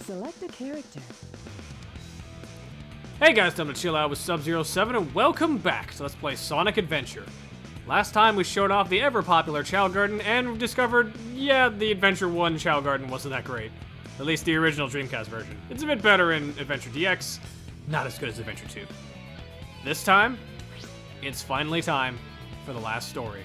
Select a character. Hey guys, time to chill out with Sub-07 and welcome back to Let's Play Sonic Adventure. Last time we showed off the ever-popular Chow Garden and discovered, yeah, the Adventure 1 Chow Garden wasn't that great. At least the original Dreamcast version. It's a bit better in Adventure DX, not as good as Adventure 2. This time, it's finally time for the last story.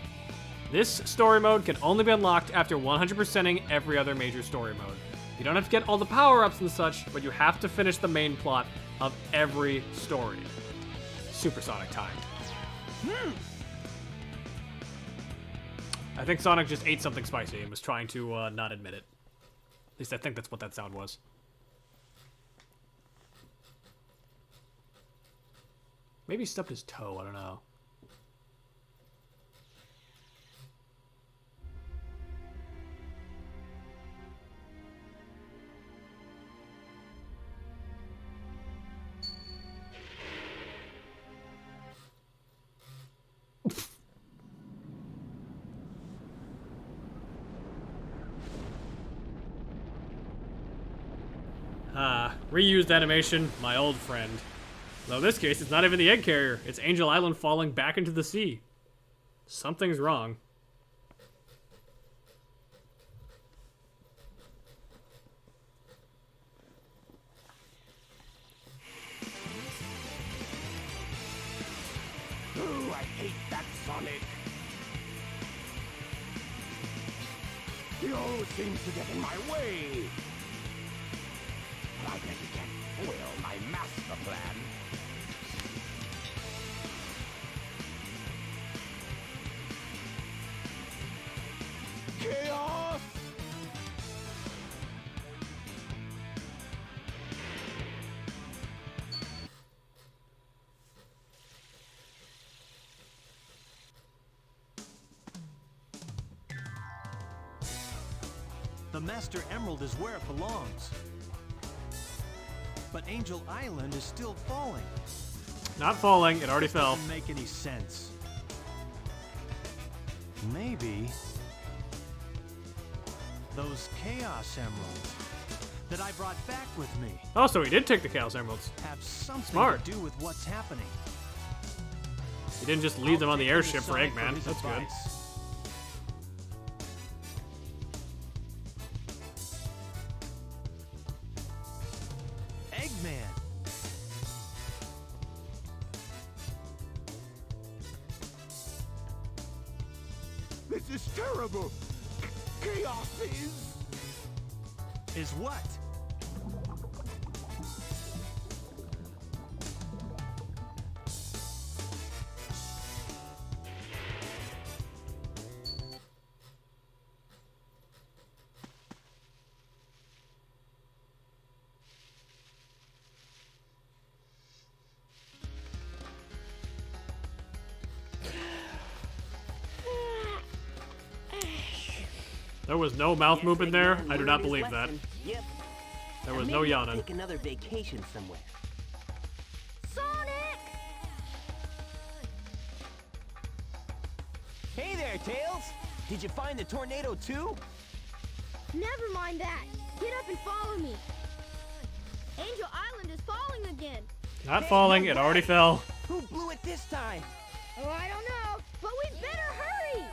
This story mode can only be unlocked after 100%ing every other major story mode. You don't have to get all the power-ups and such, but you have to finish the main plot of every story. Supersonic time. I think Sonic just ate something spicy and was trying to not admit it. At least I think that's what that sound was. Maybe he stubbed his toe, I don't know. Reused animation, my old friend. Though in this case, it's not even the egg carrier. It's Angel Island falling back into the sea. Something's wrong. Ooh, I hate that Sonic. He always seems to get in my way. I bet he can't foil my master plan. Chaos! The Master Emerald is where it belongs. But Angel Island is still falling. Not falling, it already fell. Doesn't make any sense. Maybe those Chaos Emeralds that I brought back with me Oh, so he did take the Chaos Emeralds. have something Smart. to do with what's happening. He didn't just leave them on the I'll take airship for Sonic Eggman. his That's good. advice. Eggman. This is terrible. Chaos Is what? There was no mouth Yes, movement there. Eggman I do learned not his believe that. lesson. Yep. There And was maybe no he'll yawning. Take another vacation somewhere. Sonic! Hey there, Tails. Did you find the tornado too? Never mind that. Get up and follow me. Angel Island is falling again. Not Hey, falling, no it already way. fell. Who blew it this time? Oh, I don't know, but we better hurry.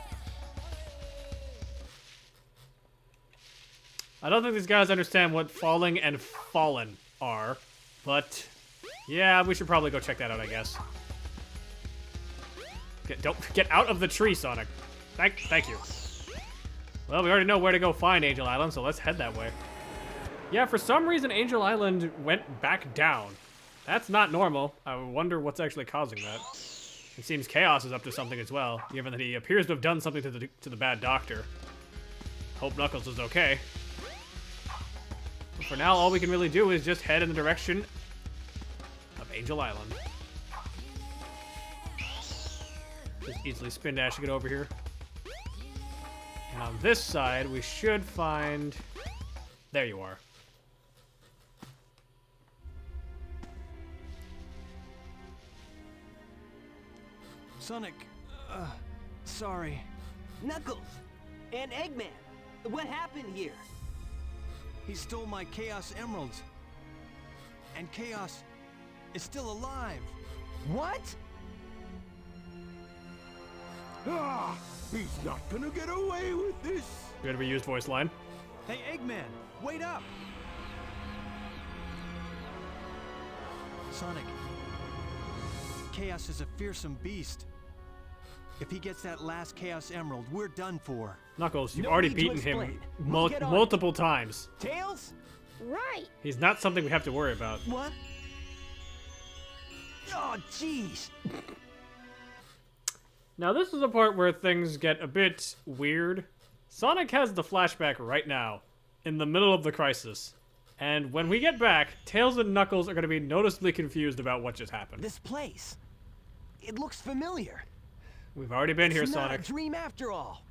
I don't think these guys understand what falling and fallen are, but yeah, we should probably go check that out, I guess. Don't get out of the tree, Sonic. Thank you. Well, we already know where to go find Angel Island, so let's head that way. Yeah, for some reason, Angel Island went back down. That's not normal. I wonder what's actually causing that. It seems Chaos is up to something as well, given that he appears to have done something to the bad doctor. Hope Knuckles is okay. But for now, all we can really do is just head in the direction of Angel Island. Just easily spin dash to get over here. And on this side, we should find... There you are. Sonic, sorry. Knuckles and Eggman. What happened here? He stole my Chaos Emeralds. And Chaos is still alive. What? Ah, he's not gonna get away with this. Good reused voice line. Hey, Eggman, wait up! Sonic, Chaos is a fearsome beast. If he gets that last Chaos Emerald, we're done for. Knuckles, you've No already need to beaten him explain. We'll get on it. multiple times. Tails? Right. He's not something we have to worry about. What? Oh, jeez. Now this is the part where things get a bit weird. Sonic has the flashback right now, in the middle of the crisis. And when we get back, Tails and Knuckles are going to be noticeably confused about what just happened. This place. It looks familiar. We've already been here, It's not Sonic. a dream after all.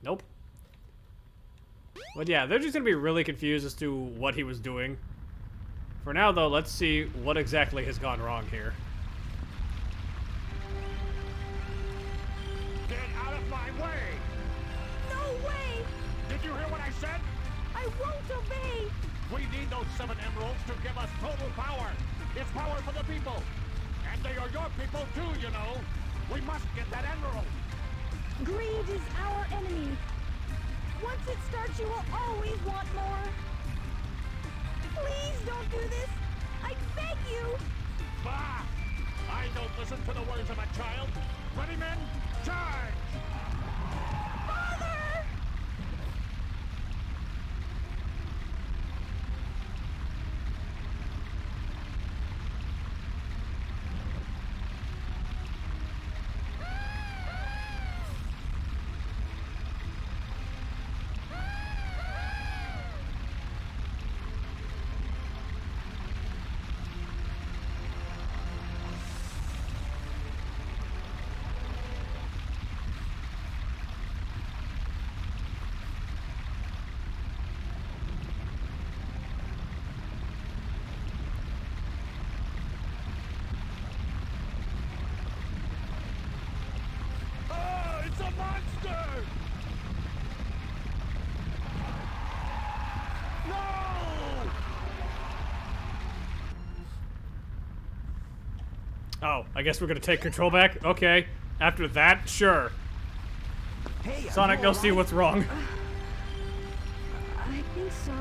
Nope. But yeah, they're just going to be really confused as to what he was doing. For now, though, let's see what exactly has gone wrong here. Get out of my way! No way! Did you hear what I said? I won't obey! We need those 7 emeralds to give us total power. It's power for the people. And they are your people too, you know. We must get that emerald. Greed is our enemy. Once it starts, you will always want more. Please don't do this. I beg you. Bah! I don't listen to the words of a child. Ready, men? Charge! Father! Oh, it's a monster! No! Oh, I guess we're going to take control back? Okay. After that, sure. Hey, are Sonic, you go see alright? what's wrong. I think so.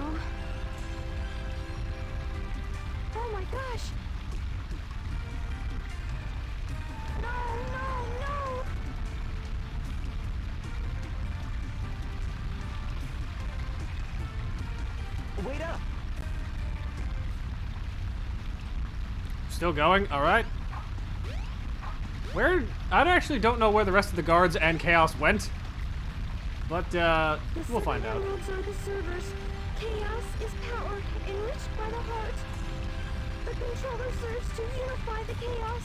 Oh my gosh! No, no, no! Wait up. Still going? Alright. I actually don't know where the rest of the guards and Chaos went. But, we'll find out. The emeralds are the servers. Chaos is power enriched by the heart. The controller serves to unify the chaos.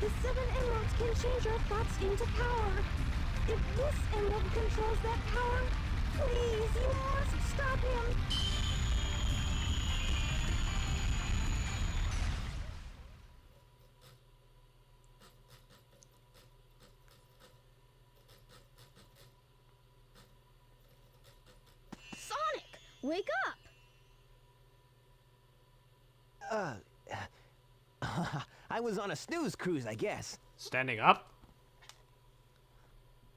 The 7 emeralds can change our thoughts into power. If this emerald controls that power, please, you must stop him. Sonic, wake up! I was on a snooze cruise, I guess. Standing up?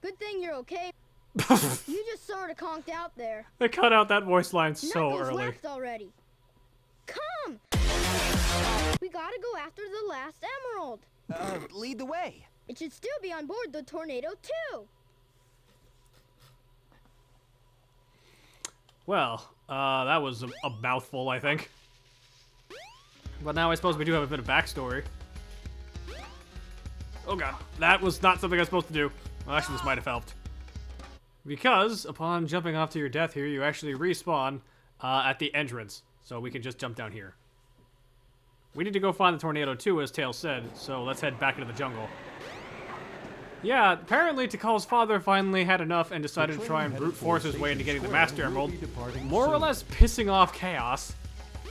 Good thing you're okay. You just sort of conked out there. They cut out that voice line so Knuckles early. left already. Come! We gotta go after the last emerald. Lead the way. It should still be on board the Tornado 2. Well, that was a mouthful, I think. But now I suppose we do have a bit of backstory. Oh god, that was not something I was supposed to do. Well, actually, this might have helped. Because, upon jumping off to your death here, you actually respawn at the entrance. So we can just jump down here. We need to go find the Tornado 2, as Tails said, so let's head back into the jungle. Yeah, apparently Tikal's father finally had enough and decided to try and brute force his way into getting the Master Emerald, more or less pissing off Chaos,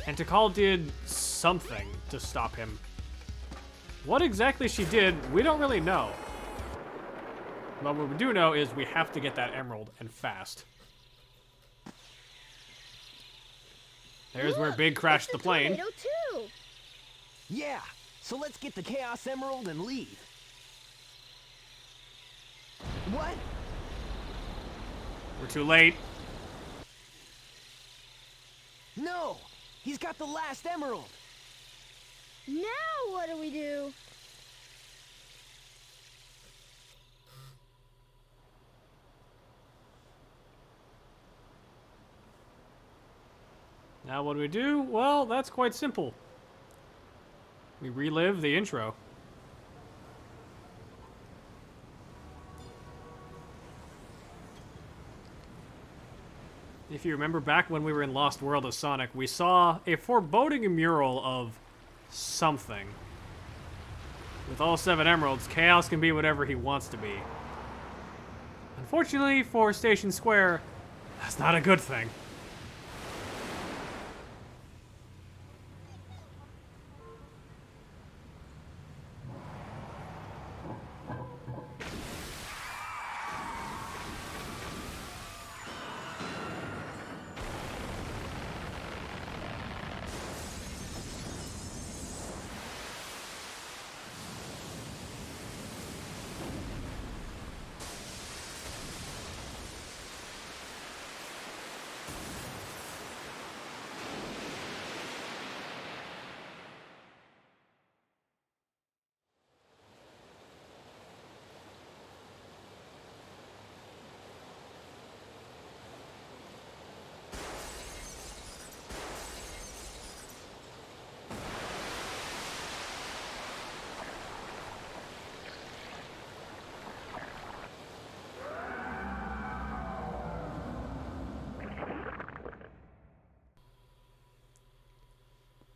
and Tikal did something to stop him. What exactly she did, we don't really know. But what we do know is we have to get that emerald, and fast. There's where Big crashed the plane. Tornado too. Yeah, so let's get the Chaos Emerald and leave. What? We're too late. No! He's got the last emerald! Now what do we do? Now what do we do? Well, that's quite simple. We relive the intro. If you remember back when we were in Lost World of Sonic, we saw a foreboding mural of something. With all 7 emeralds, Chaos can be whatever he wants to be. Unfortunately for Station Square, that's not a good thing.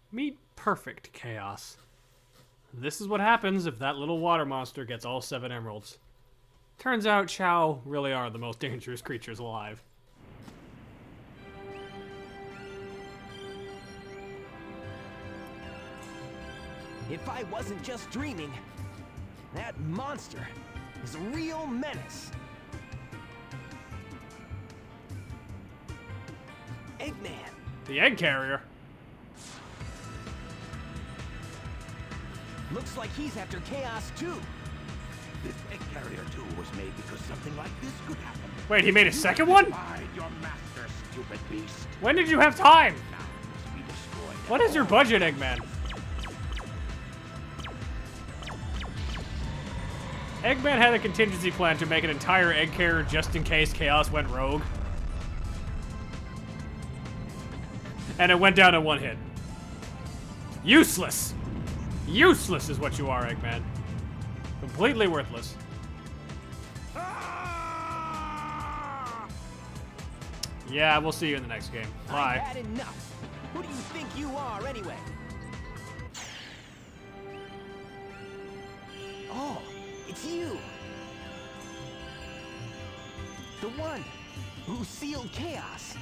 Meet perfect Chaos. This is what happens if that little water monster gets all 7 emeralds. Turns out Chow really are the most dangerous creatures alive. If I wasn't just dreaming, that monster is a real menace. Eggman! The egg carrier? Looks like he's after Chaos too. This egg carrier too was made because something like this could happen. Wait, he made a second one? Hide your master, stupid beast. When did you have time? Now it must be destroyed. What is your budget, Eggman? Eggman had a contingency plan to make an entire egg carrier just in case Chaos went rogue. And it went down in 1 hit. Useless! Useless is what you are, Eggman. Completely worthless. Yeah, we'll see you in the next game. I've Bye. had enough. Who do you think you are, anyway? Oh, it's you. The one who sealed Chaos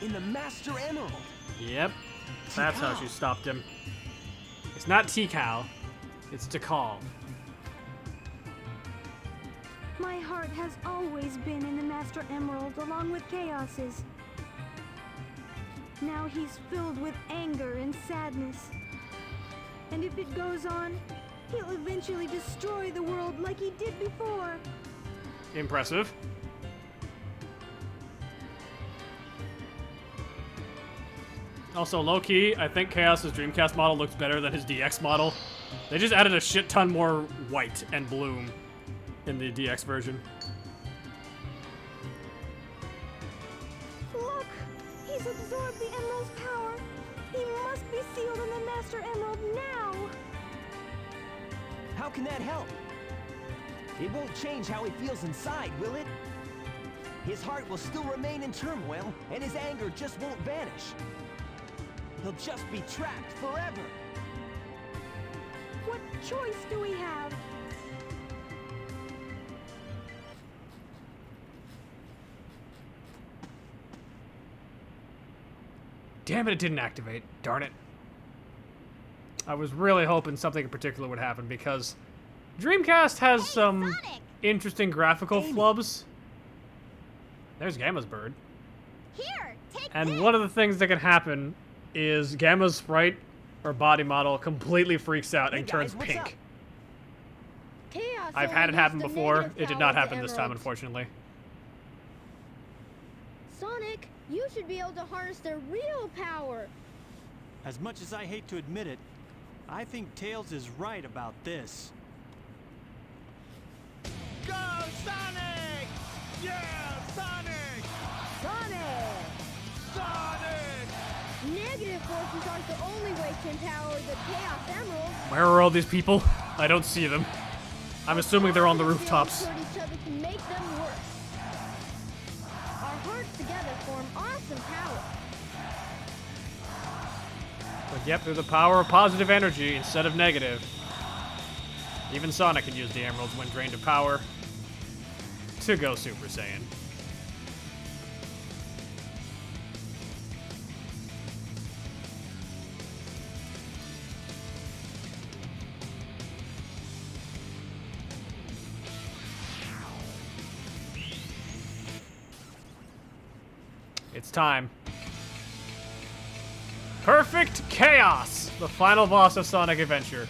in the Master Emerald. Yep. That's how she stopped him. It's not Tikal. It's Tikal. My heart has always been in the Master Emerald along with Chaos's. Now he's filled with anger and sadness. And if it goes on, he'll eventually destroy the world like he did before. Impressive. Also, low-key, I think Chaos's Dreamcast model looks better than his DX model. They just added a shit ton more white and bloom in the DX version. Look! He's absorbed the Emerald's power. He must be sealed in the Master Emerald now! How can that help? It won't change how he feels inside, will it? His heart will still remain in turmoil, and his anger just won't vanish. He'll just be trapped forever. What choice do we have? Damn it, it didn't activate. Darn it. I was really hoping something in particular would happen because Dreamcast has some interesting graphical Amy. flubs. There's Gamma's bird. Here, take And this. one of the things that can happen is Gamma's sprite or body model completely freaks out Hey and guys, turns what's pink. up? Chaos I've only had it happen used the before. negative It did power not of the happen this time, emeralds. unfortunately. Sonic, you should be able to harness their real power. As much as I hate to admit it, I think Tails is right about this. Go, Sonic! Yeah, Sonic! Sonic! Sonic! Negative forces aren't the only way to empower the Chaos Emeralds. Where are all these people? I don't see them. I'm assuming they're on the rooftops. Hurt each other can make them worse. Our hearts together form awesome power. But yep, they're the power of positive energy instead of negative. Even Sonic can use the emeralds when drained of power to go Super Saiyan. It's time. Perfect Chaos! The final boss of Sonic Adventure.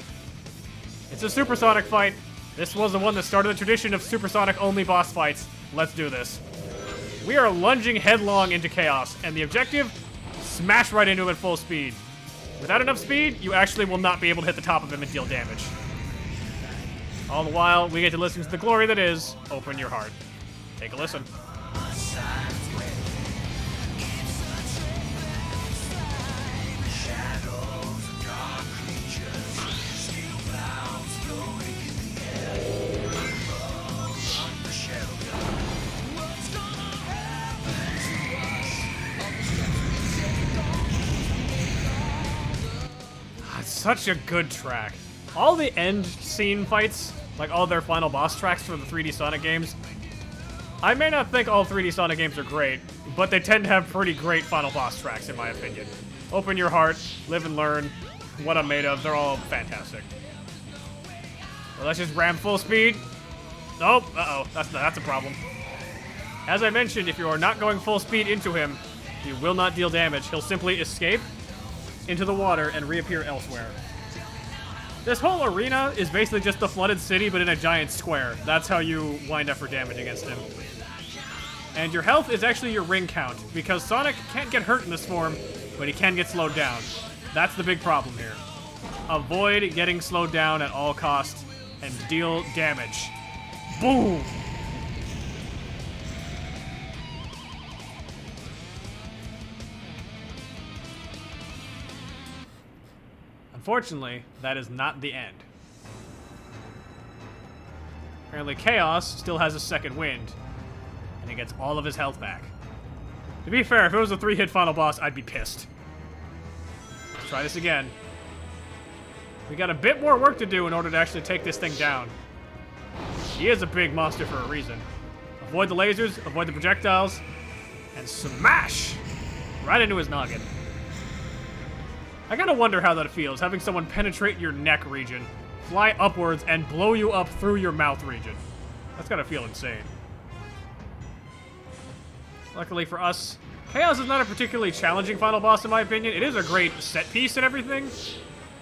It's a supersonic fight. This was the one that started the tradition of supersonic only boss fights. Let's do this. We are lunging headlong into Chaos, and the objective, smash right into him at full speed. Without enough speed, you actually will not be able to hit the top of him and deal damage. All the while, we get to listen to the glory that is Open Your Heart. Take a listen. It's such a good track. All the end scene fights, like all their final boss tracks for the 3D Sonic games, I may not think all 3D Sonic games are great, but they tend to have pretty great final boss tracks in my opinion. Open Your Heart, Live and Learn, What I'm Made Of, they're all fantastic. Well, let's just ram full speed. Oh, uh-oh, that's a problem. As I mentioned, if you are not going full speed into him, you will not deal damage. He'll simply escape into the water and reappear elsewhere. This whole arena is basically just the flooded city, but in a giant square. That's how you wind up for damage against him. And your health is actually your ring count, because Sonic can't get hurt in this form, but he can get slowed down. That's the big problem here. Avoid getting slowed down at all costs, and deal damage. Boom! Unfortunately, that is not the end. Apparently Chaos still has a second wind, and he gets all of his health back. To be fair, if it was a 3-hit final boss, I'd be pissed. Let's try this again. We got a bit more work to do in order to actually take this thing down. He is a big monster for a reason. Avoid the lasers, avoid the projectiles, and smash! Right into his noggin. I gotta wonder how that feels, having someone penetrate your neck region, fly upwards, and blow you up through your mouth region. That's gotta feel insane. Luckily for us, Chaos is not a particularly challenging final boss in my opinion. It is a great set piece and everything,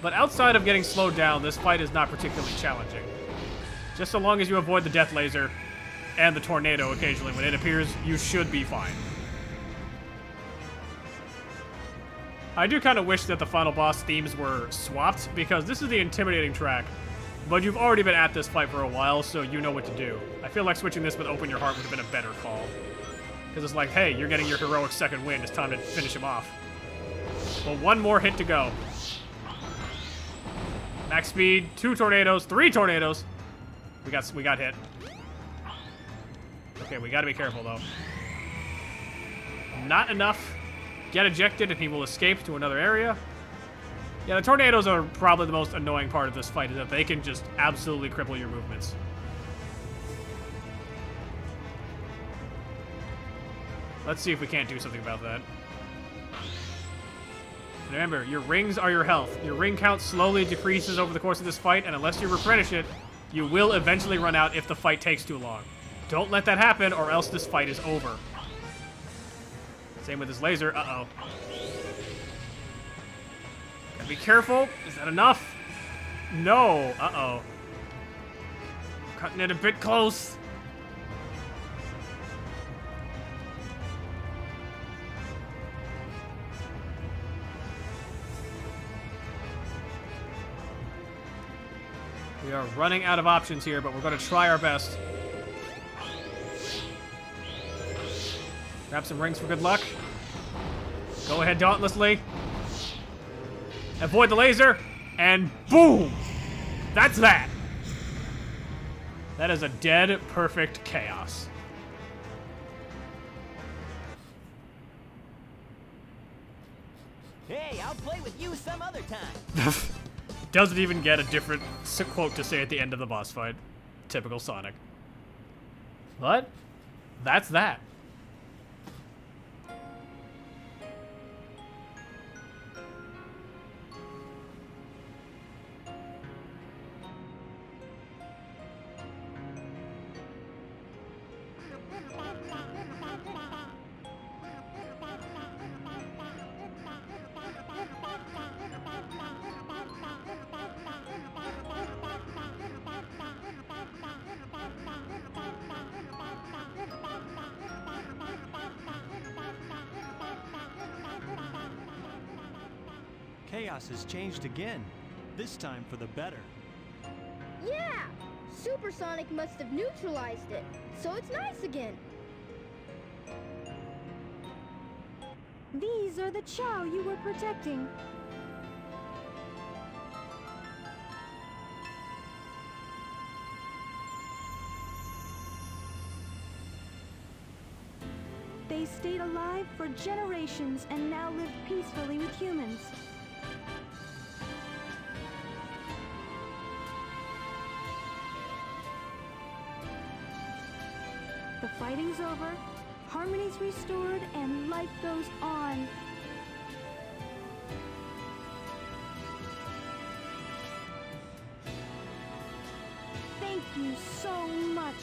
but outside of getting slowed down, this fight is not particularly challenging. Just so long as you avoid the death laser and the tornado occasionally when it appears, you should be fine. I do kind of wish that the final boss themes were swapped, because this is the intimidating track, but you've already been at this fight for a while, so you know what to do. I feel like switching this with Open Your Heart would have been a better call. Because it's like, hey, you're getting your heroic second win, it's time to finish him off. Well, one more hit to go. Max speed, 2 tornadoes, 3 tornadoes. We got hit. Okay, we gotta be careful though. Not enough. Get ejected and he will escape to another area. Yeah, the tornadoes are probably the most annoying part of this fight, is that they can just absolutely cripple your movements. Let's see if we can't do something about that. Remember, your rings are your health. Your ring count slowly decreases over the course of this fight, and unless you replenish it, You will eventually run out if the fight takes too long. Don't let that happen, or else this fight is over. Same with this laser. Uh-oh. Gotta be careful. Is that enough? No. Uh-oh. Cutting it a bit close. We are running out of options here, but we're going to try our best. Grab some rings for good luck. Go ahead dauntlessly. Avoid the laser, and boom! That's that. That is a dead perfect chaos. Hey, I'll play with you some other time. Doesn't even get a different quote to say at the end of the boss fight. Typical Sonic. But that's that. Chaos has changed again, this time for the better. Yeah! Supersonic must have neutralized it, so it's nice again. These are the Chow you were protecting. They stayed alive for generations and now live peacefully with humans. The fighting's over, harmony's restored, and life goes on. Thank you so much.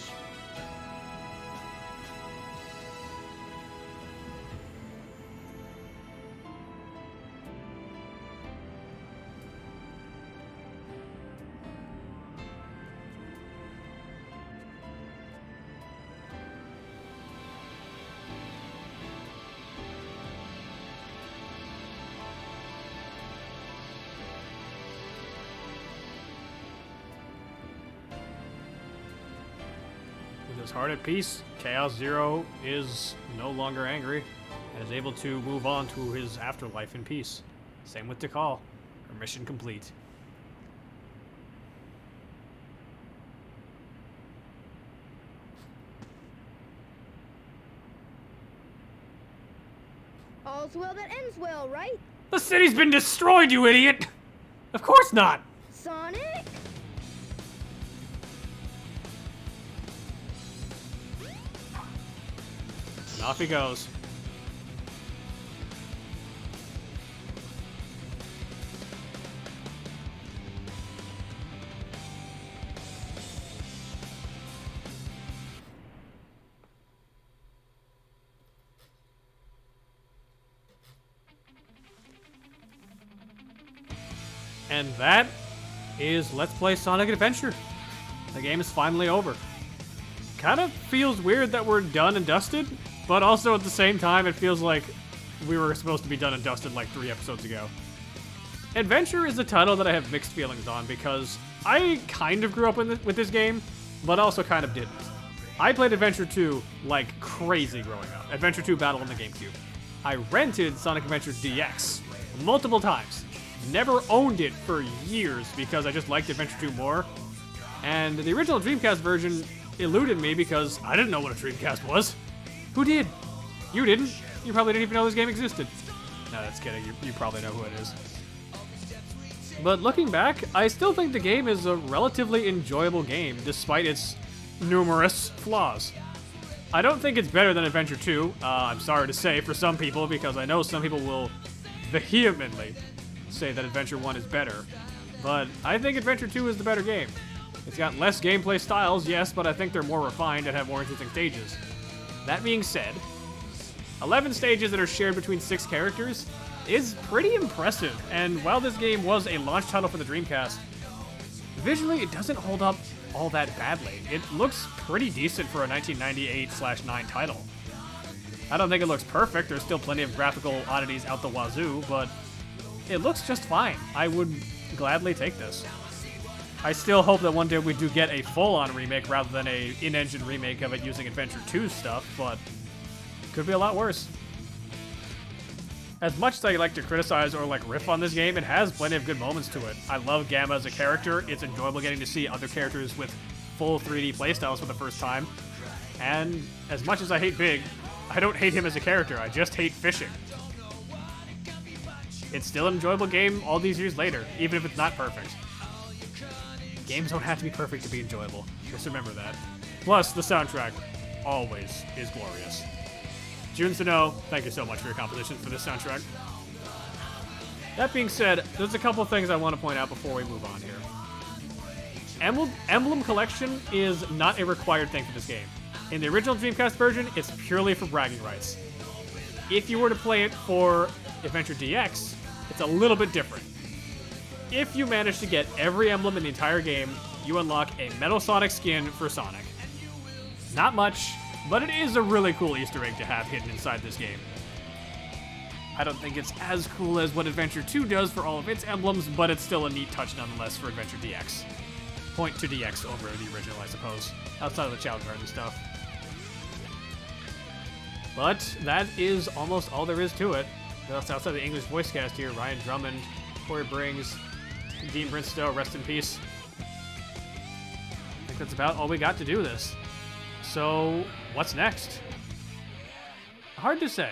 With his heart at peace, Chaos Zero is no longer angry and is able to move on to his afterlife in peace. Same with Tikal. Her mission complete. All's well that ends well, right? The city's been destroyed, you idiot! Of course not! Sonic? And off he goes. And that is Let's Play Sonic Adventure. The game is finally over. Kind of feels weird that we're done and dusted, but also at the same time it feels like we were supposed to be done and dusted like 3 episodes ago. Adventure is a title that I have mixed feelings on because I kind of grew up with this game, but also kind of didn't. I played Adventure 2 like crazy growing up. Adventure 2 Battle on the GameCube. I rented Sonic Adventure DX multiple times. Never owned it for years because I just liked Adventure 2 more. And the original Dreamcast version eluded me because I didn't know what a Dreamcast was. Who did? You didn't. You probably didn't even know this game existed. No, that's kidding. You probably know who it is. But looking back, I still think the game is a relatively enjoyable game despite its numerous flaws. I don't think it's better than Adventure 2, I'm sorry to say, for some people, because I know some people will vehemently say that Adventure 1 is better. But I think Adventure 2 is the better game. It's got less gameplay styles, yes, but I think they're more refined and have more interesting stages. That being said, 11 stages that are shared between 6 characters is pretty impressive, and while this game was a launch title for the Dreamcast, visually it doesn't hold up all that badly. It looks pretty decent for a 1998/9 title. I don't think it looks perfect, there's still plenty of graphical oddities out the wazoo, but it looks just fine. I would gladly take this. I still hope that one day we do get a full-on remake rather than a in-engine remake of it using Adventure 2 stuff, but could be a lot worse. As much as I like to criticize or like riff on this game, it has plenty of good moments to it. I love Gamma as a character. It's enjoyable getting to see other characters with full 3D playstyles for the first time. And as much as I hate Big, I don't hate him as a character. I just hate fishing. It's still an enjoyable game all these years later, even if it's not perfect. Games don't have to be perfect to be enjoyable. Just remember that. Plus, the soundtrack always is glorious. Jun Sano, thank you so much for your composition for this soundtrack. That being said, there's a couple things I want to point out before we move on here. Emblem collection is not a required thing for this game. In the original Dreamcast version, it's purely for bragging rights. If you were to play it for Adventure DX, it's a little bit different. If you manage to get every emblem in the entire game, you unlock a Metal Sonic skin for Sonic. Not much, but it is a really cool Easter egg to have hidden inside this game. I don't think it's as cool as what Adventure 2 does for all of its emblems, but it's still a neat touch nonetheless for Adventure DX. Point to DX over the original, I suppose, outside of the Child Garden stuff. But that is almost all there is to it. That's outside the English voice cast here. Ryan Drummond, Corey Briggs, Dean Bristow, rest in peace. I think that's about all we got to do this. So, what's next? Hard to say.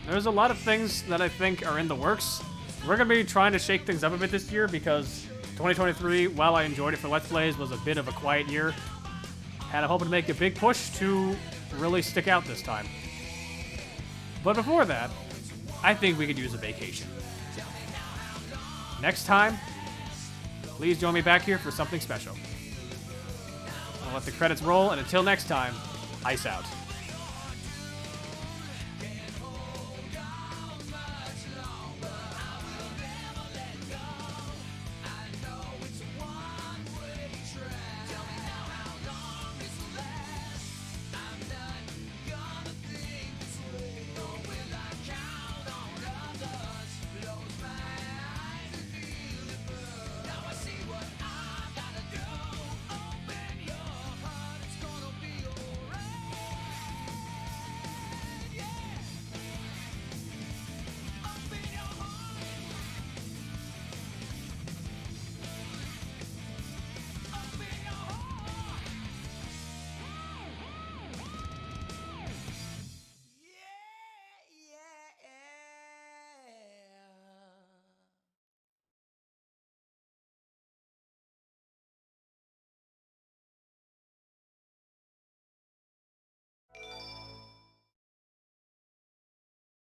There's a lot of things that I think are in the works. We're going to be trying to shake things up a bit this year because 2023, while I enjoyed it for Let's Plays, was a bit of a quiet year. And I'm hoping to make a big push to really stick out this time. But before that, I think we could use a vacation. Next time, please join me back here for something special. I'll let the credits roll, and until next time, ice out.